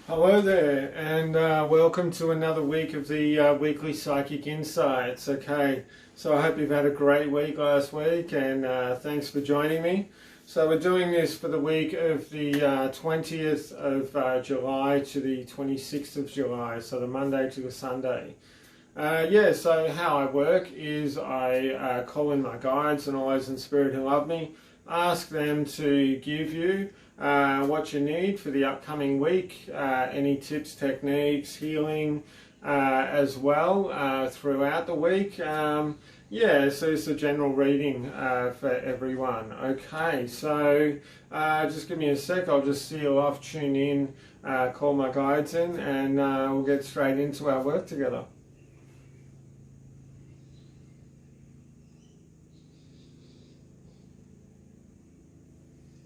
Hello there, and welcome to another week of the weekly Psychic Insights. Okay, so I hope you've had a great week last week, and thanks for joining me. So we're doing this for the week of the 20th of July to the 26th of July, so the Monday to the Sunday. So how I work is I call in my guides and all those in spirit who love me, ask them to give you what you need for the upcoming week, any tips, techniques, healing as well throughout the week. So it's a general reading for everyone. Okay, so just give me a sec, I'll just seal off, tune in, call my guides in, and we'll get straight into our work together.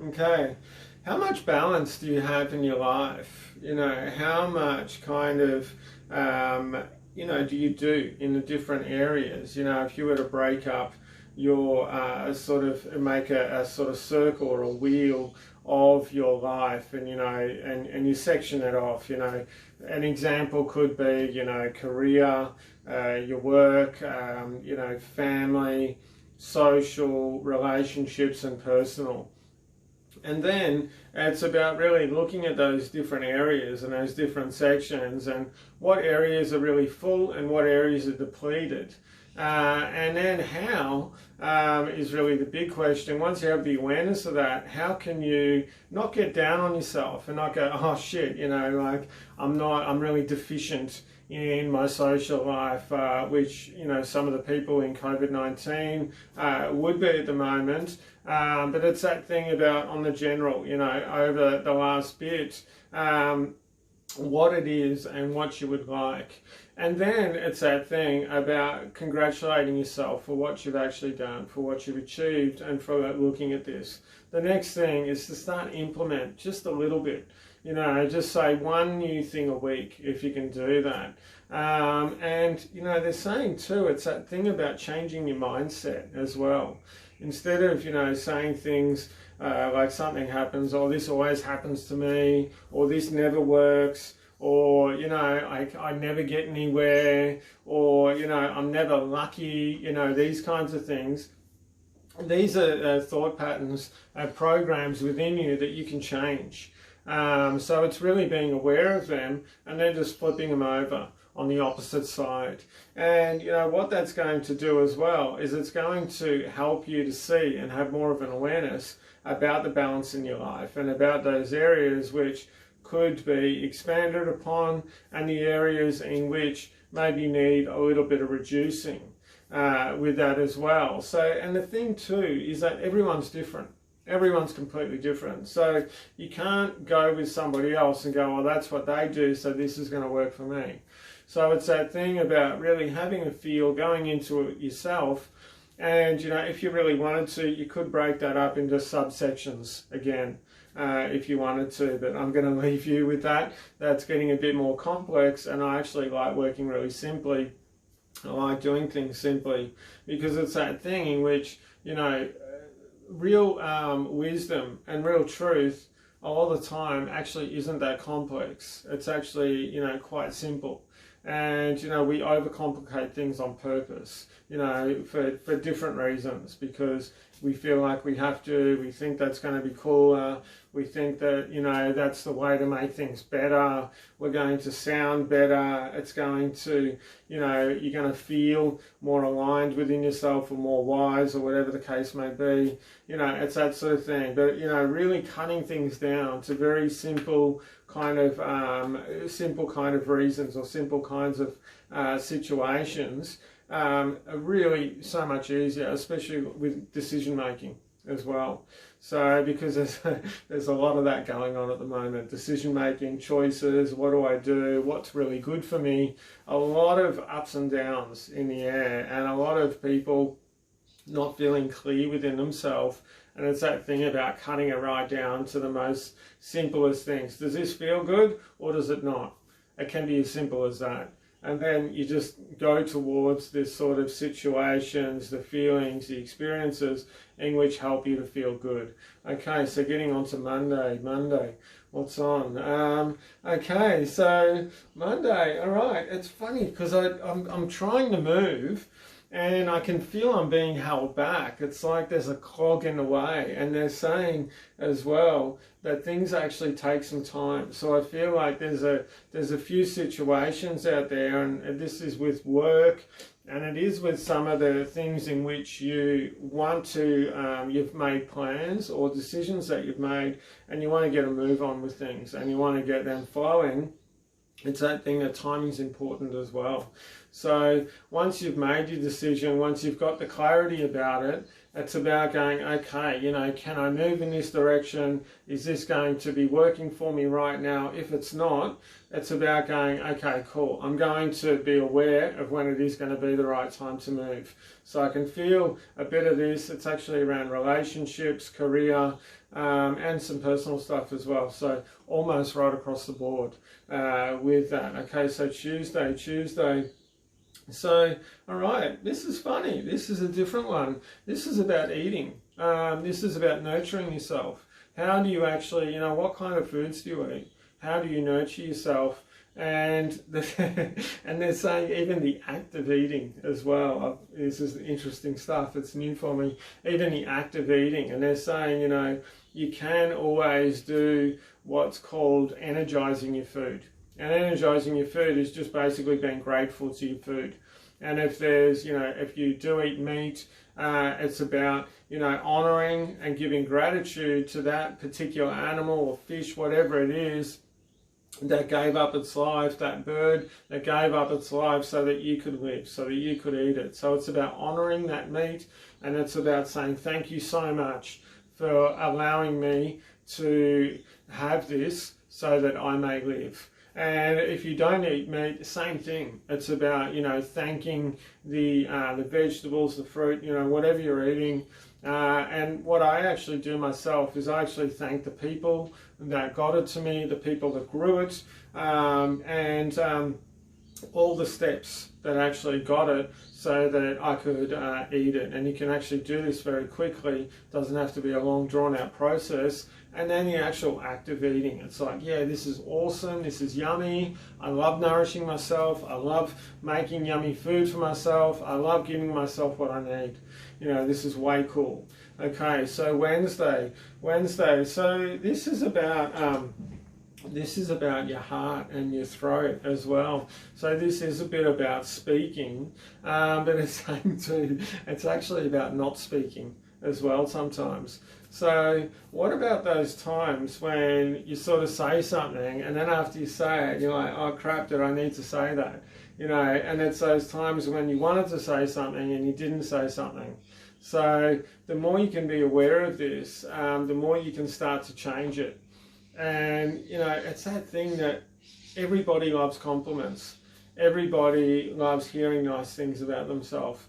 Okay, how much balance do you have in your life? You know, how much kind of, do you do in the different areas? You know, if you were to break up your make a sort of circle or a wheel of your life, and and you section it off. You know, an example could be, career, your work, family, social, relationships, and personal. And then it's about really looking at those different areas and those different sections, and what areas are really full and what areas are depleted. And then how is really the big question. Once you have the awareness of that, how can you not get down on yourself and not go, oh shit, I'm really deficient in my social life, which, some of the people in COVID-19 would be at the moment. But it's that thing about on the general, over the last bit, what it is and what you would like. And then it's that thing about congratulating yourself for what you've actually done, for what you've achieved, and for looking at this. The next thing is to start implement just a little bit. Just say one new thing a week if you can do that. They're saying too, it's that thing about changing your mindset as well. Instead of, saying things like something happens, or this always happens to me, or this never works, or, I never get anywhere, or, I'm never lucky, these kinds of things. These are thought patterns, programs within you that you can change. So it's really being aware of them and then just flipping them over on the opposite side. And what that's going to do as well is it's going to help you to see and have more of an awareness about the balance in your life and about those areas which could be expanded upon and the areas in which maybe need a little bit of reducing with that as well. So, and the thing too is that everyone's different. Everyone's completely different. So you can't go with somebody else and go, well, that's what they do, so this is going to work for me. So it's that thing about really having a feel, going into it yourself. And, if you really wanted to, you could break that up into subsections again, if you wanted to. But I'm going to leave you with that. That's getting a bit more complex. And I actually like working really simply. I like doing things simply because it's that thing in which, real wisdom and real truth all the time actually isn't that complex. It's actually, quite simple. And, we overcomplicate things on purpose, for different reasons, because we feel like we have to, we think that's going to be cooler, we think that, that's the way to make things better, we're going to sound better, it's going to, you're going to feel more aligned within yourself or more wise or whatever the case may be, it's that sort of thing. But, really cutting things down to very simple kind of reasons or simple kinds of situations are really so much easier, especially with decision making as well. So because there's a lot of that going on at the moment, decision making, choices, what do I do, what's really good for me, a lot of ups and downs in the air, and a lot of people not feeling clear within themselves. And it's that thing about cutting it right down to the most simplest things. Does this feel good or does it not? It can be as simple as that. and then you just go towards this sort of situations, the feelings, the experiences in which help you to feel good. Okay, so getting on to Monday, what's on? Okay, so Monday, all right, it's funny because I'm trying to move, and I can feel I'm being held back. It's like there's a clog in the way, and they're saying as well that things actually take some time. So I feel like there's a few situations out there, and this is with work, and it is with some of the things in which you want to, you've made plans or decisions that you've made, and you want to get a move on with things, and you want to get them flowing. It's that thing that timing's important as well. So once you've made your decision, once you've got the clarity about it, it's about going, okay, you know, can I move in this direction? Is this going to be working for me right now? If it's not, it's about going, okay, cool. I'm going to be aware of when it is going to be the right time to move. So I can feel a bit of this. It's actually around relationships, career, and some personal stuff as well. So almost right across the board with that. Okay, so Tuesday. So, all right, this is funny. This is a different one. This is about eating. This is about nurturing yourself. How do you actually, you know, what kind of foods do you eat? How do you nurture yourself? And they're saying even the act of eating as well. This is interesting stuff. It's new for me. Even the act of eating. And they're saying, you know, you can always do what's called energizing your food. And energizing your food is just basically being grateful to your food. And if there's, you know, if you do eat meat, it's about, you know, honoring and giving gratitude to that particular animal or fish, whatever it is, that gave up its life, that bird that gave up its life so that you could live, so that you could eat it. So it's about honoring that meat, and it's about saying thank you so much for allowing me to have this so that I may live. And if you don't eat meat, same thing. It's about, you know, thanking the vegetables, the fruit, you know, whatever you're eating. And what I actually do myself is I actually thank the people that got it to me, the people that grew it, and all the steps that actually got it so that I could eat it. And you can actually do this very quickly. It doesn't have to be a long drawn out process. And then the actual act of eating. It's like, yeah, this is awesome. This is yummy. I love nourishing myself. I love making yummy food for myself. I love giving myself what I need. You know, this is way cool. Okay, so Wednesday. So this is about your heart and your throat as well. So this is a bit about speaking, but it's actually about not speaking as well sometimes. So what about those times when you sort of say something and then after you say it, you're like, oh crap, did I need to say that? You know, and it's those times when you wanted to say something and you didn't say something. So the more you can be aware of this, the more you can start to change it. And, you know, it's that thing that everybody loves compliments. Everybody loves hearing nice things about themselves.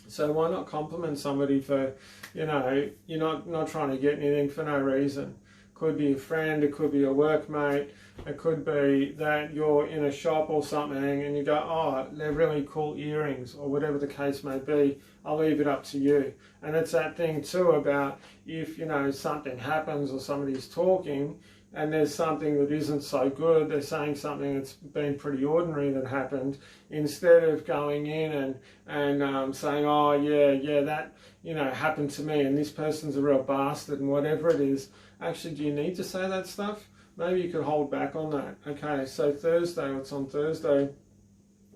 So why not compliment somebody for, you know, you're not trying to get anything for no reason. Could be a friend, it could be a workmate, it could be that you're in a shop or something and you go, oh, they're really cool earrings, or whatever the case may be. I'll leave it up to you. And it's that thing too about if, you know, something happens or somebody's talking and there's something that isn't so good, they're saying something that's been pretty ordinary that happened, instead of going in and saying, oh yeah, that, you know, happened to me and this person's a real bastard and whatever it is. Actually, do you need to say that stuff? Maybe you could hold back on that. Okay, so Thursday, what's on Thursday?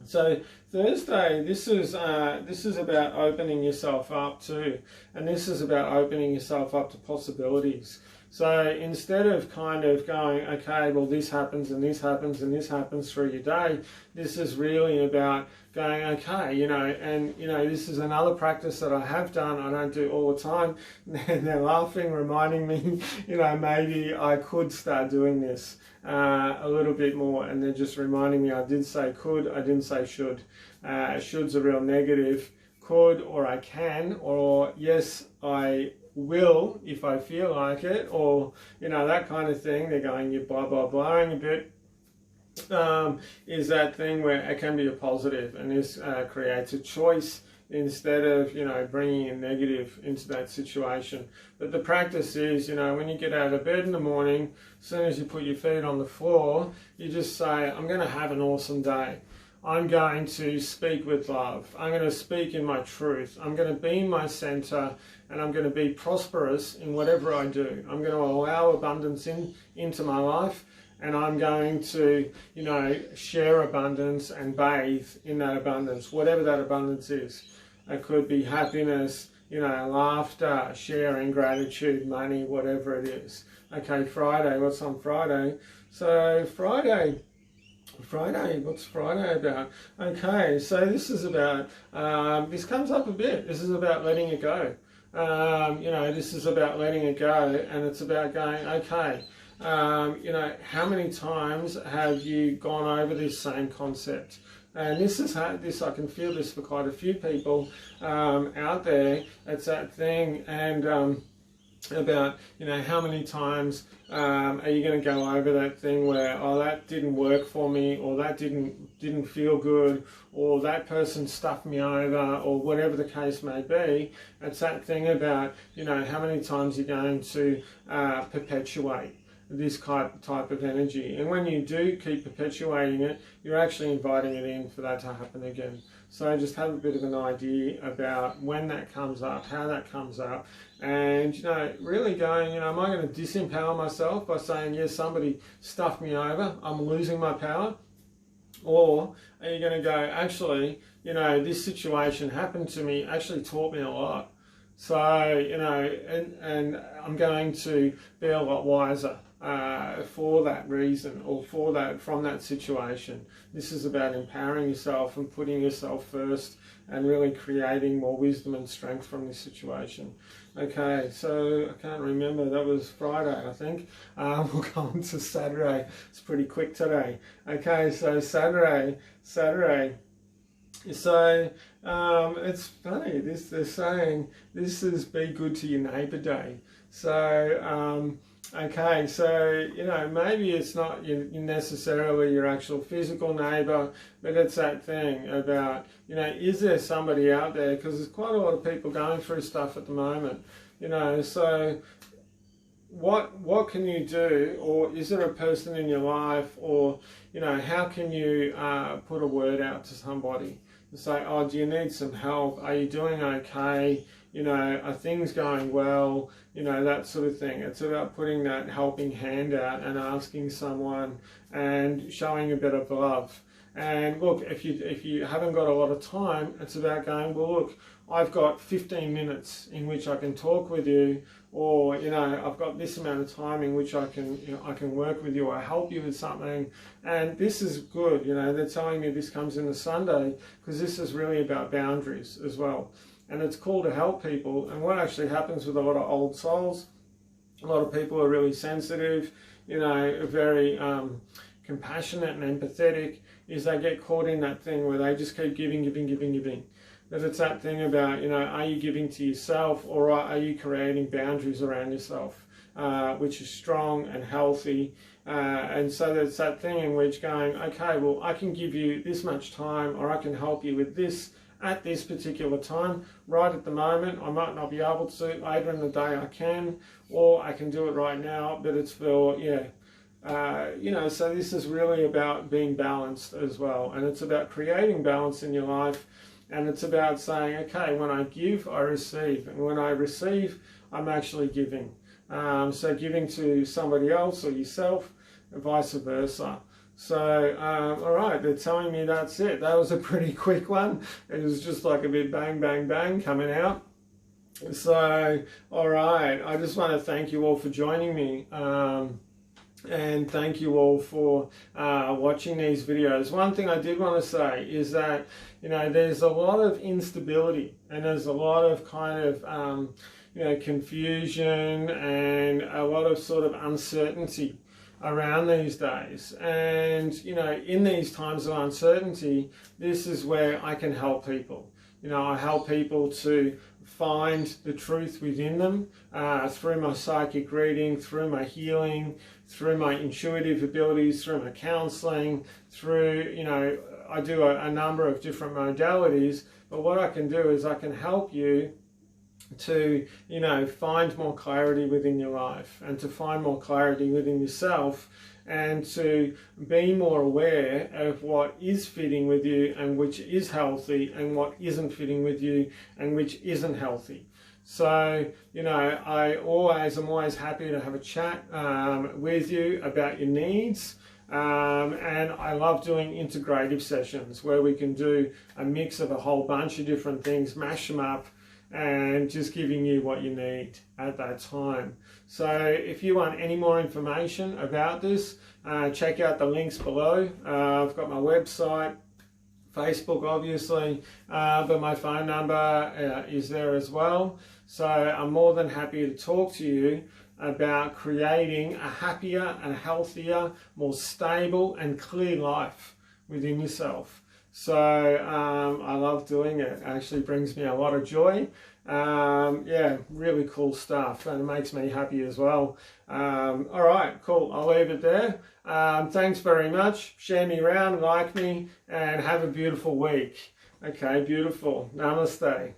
So Thursday, this is about opening yourself up too, and this is about opening yourself up to possibilities. So instead of kind of going, okay, well this happens and this happens and this happens through your day, this is really about going, okay, you know, and you know, this is another practice that I have done, I don't do all the time, and they're laughing, reminding me, you know, maybe I could start doing this a little bit more, and they're just reminding me I did say could, I didn't say should. Should's a real negative. Could, or I can, or yes, I will if I feel like it, or, you know, that kind of thing. They're going, you're blah, blah, blahing a bit. is that thing where it can be a positive, and this creates a choice instead of, you know, bringing a negative into that situation. But the practice is, you know, when you get out of bed in the morning, as soon as you put your feet on the floor, you just say, I'm going to have an awesome day. I'm going to speak with love. I'm going to speak in my truth. I'm going to be in my center, and I'm going to be prosperous in whatever I do. I'm going to allow abundance into my life, and I'm going to, you know, share abundance and bathe in that abundance, whatever that abundance is. It could be happiness, you know, laughter, sharing, gratitude, money, whatever it is. Okay, Friday, what's on Friday? So Friday, what's Friday about? Okay, so this is about, this comes up a bit. This is about letting it go. You know, this is about letting it go, and it's about going, okay, you know, how many times have you gone over this same concept? And this is how, I can feel this for quite a few people out there. It's that thing, and about, you know, how many times are you going to go over that thing where, oh, that didn't work for me, or that didn't feel good, or that person stuffed me over, or whatever the case may be. It's that thing about, you know, how many times you're going to perpetuate this type of energy. And when you do keep perpetuating it, you're actually inviting it in for that to happen again. So just have a bit of an idea about when that comes up, how that comes up, and, you know, really going, you know, am I going to disempower myself by saying, yes, somebody stuffed me over, I'm losing my power? Or are you going to go, actually, you know, this situation happened to me, actually taught me a lot. So, you know, and I'm going to be a lot wiser for that reason, or from that situation. This is about empowering yourself and putting yourself first, and really creating more wisdom and strength from this situation. Okay, so I can't remember, that was Friday, I think. We'll go on to Saturday. It's pretty quick today. Okay, so Saturday. So it's funny, they're saying this is Be Good to Your Neighbour Day. So okay, so, you know, maybe it's not necessarily your actual physical neighbour, but it's that thing about, you know, is there somebody out there? Because there's quite a lot of people going through stuff at the moment, you know. So what can you do? Or is there a person in your life, or, you know, how can you put a word out to somebody and say, oh, do you need some help? Are you doing okay? You know, are things going well? You know, that sort of thing. It's about putting that helping hand out and asking someone and showing a bit of love. And look, if you haven't got a lot of time, it's about going, well, look, I've got 15 minutes in which I can talk with you, or, you know, I've got this amount of time in which I can, you know, I can work with you or help you with something. And this is good, you know, they're telling me this comes in the Sunday, because this is really about boundaries as well. And it's cool to help people. And what actually happens with a lot of old souls, a lot of people are really sensitive, you know, very compassionate and empathetic, is they get caught in that thing where they just keep giving. But it's that thing about, you know, are you giving to yourself, or are you creating boundaries around yourself, which is strong and healthy? And so there's that thing in which going, okay, well, I can give you this much time, or I can help you with this at this particular time. Right at the moment, I might not be able to. Later in the day, I can, or I can do it right now, but it's for, yeah. You know, so this is really about being balanced as well, and it's about creating balance in your life, and it's about saying, okay, when I give, I receive, and when I receive, I'm actually giving. So giving to somebody else or yourself, and vice versa. So, all right, they're telling me that's it. That was a pretty quick one. It was just like a bit bang, bang, bang coming out. So, all right, I just want to thank you all for joining me. And thank you all for watching these videos. One thing I did want to say is that, you know, there's a lot of instability, and there's a lot of kind of, you know, confusion, and a lot of sort of uncertainty around these days. And, you know, in these times of uncertainty, this is where I can help people. You know, I help people to find the truth within them through my psychic reading, through my healing, through my intuitive abilities, through my counseling, through, you know, I do a number of different modalities. But what I can do is I can help you to, you know, find more clarity within your life, and to find more clarity within yourself, and to be more aware of what is fitting with you and which is healthy, and what isn't fitting with you and which isn't healthy. So, you know, I'm always happy to have a chat with you about your needs. And I love doing integrative sessions where we can do a mix of a whole bunch of different things, mash them up, and just giving you what you need at that time. So if you want any more information about this, check out the links below. I've got my website, Facebook obviously, but my phone number is there as well. So I'm more than happy to talk to you about creating a happier and healthier, more stable and clear life within yourself. So I love doing it. It actually brings me a lot of joy. Yeah, really cool stuff, and it makes me happy as well. All right, cool. I'll leave it there. Thanks very much. Share me around, like me, and have a beautiful week. Okay, beautiful. Namaste.